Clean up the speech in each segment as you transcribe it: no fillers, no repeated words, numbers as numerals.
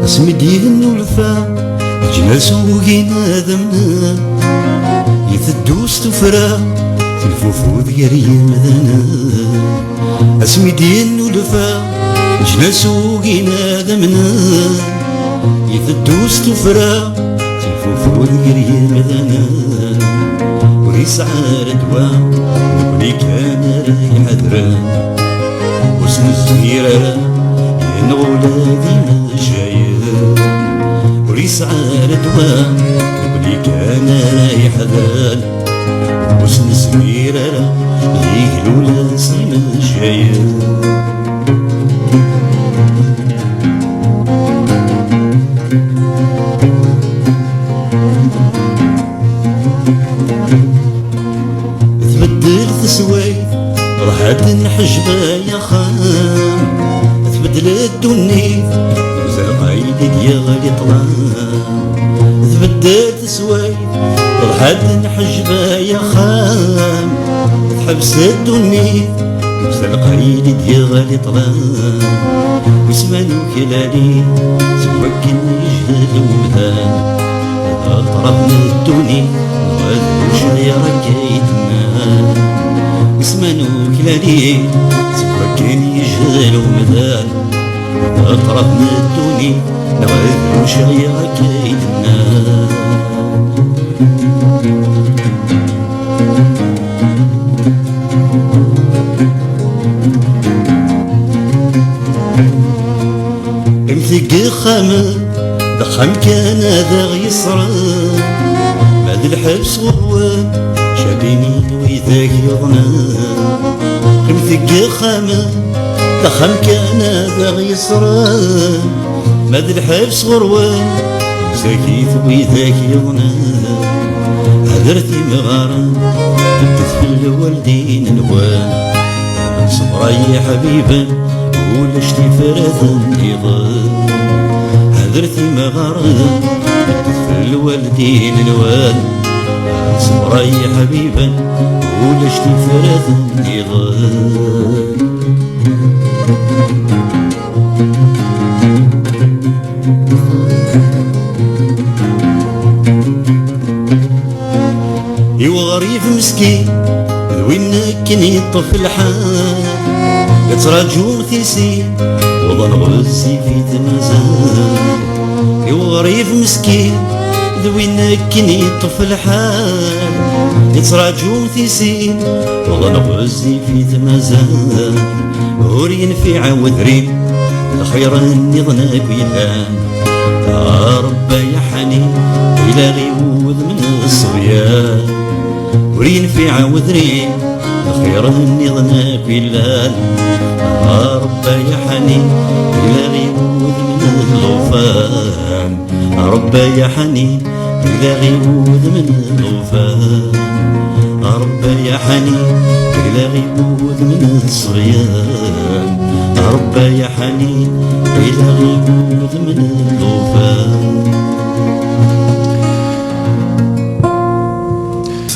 اسمدين ولفا جناس وقينا ذمنا يثدوس تفرا تلفوفو ذيري مذنا اسمدين ولفا جناس وقينا ذمنا يثدوس تفرا تلفوفو ذيري مذنا ويسعى ردوا نقولي كان رايح درا وسن الزهيرة نولادي مشاير وريسعى ردوان يقولي كان رايح ذال وسن الزهيرة يقلوا لاسي مشاير تبدلت سويت راحت الحجبة يا خان تبدلت دني وزرق عيدك يا غالي طلال تبدلت سويت راحت الحجبة يا خان تحبست دني وزرق عيدك يا غالي طلال وسمانو كلالي سواك يجهل ومثال طرف من الدني وشايرك يتمان وسمانو كلالي سواك يجهل ومثال طرف من الدني وشايرك يتمان امسك خامر ضخم كان ذا يسرى بعد الحبس غروان شابيني ويذاك يظنان امسك خامر ضخم كان ذا يسرى بعد الحبس غروان ساكيت ويذاك يظنان هدرتي مغارة بدت في الوالدين الوان صبرا يا حبيبا ولشتي فرث نضال هدرتي مغارة بدت في الوالدين الوان صبرا يا حبيبا ولشتي فرث نضال يو غريب مسكين وينك كان يطف الحال يتراجو ثيسين وظن غزي في تمازال يو غريب مسكين وينك كان يطف الحال يتراجو ثيسين وظن غزي في تمازال ور ينفع وذريم الخير اني ظنك ويلان يا رب يا حنين الى غيوذ من الصبيان ورين في عوذرين الخير اني ظناك بلال يا رب يا حنين الى غيوذ من الغفان يا رب يا حنين الى غيوذ من الغفان يا رب يا حنين الى غيوذ من الصغيان يا رب يا حنين الى غيوذ من الغفان.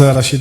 رشيد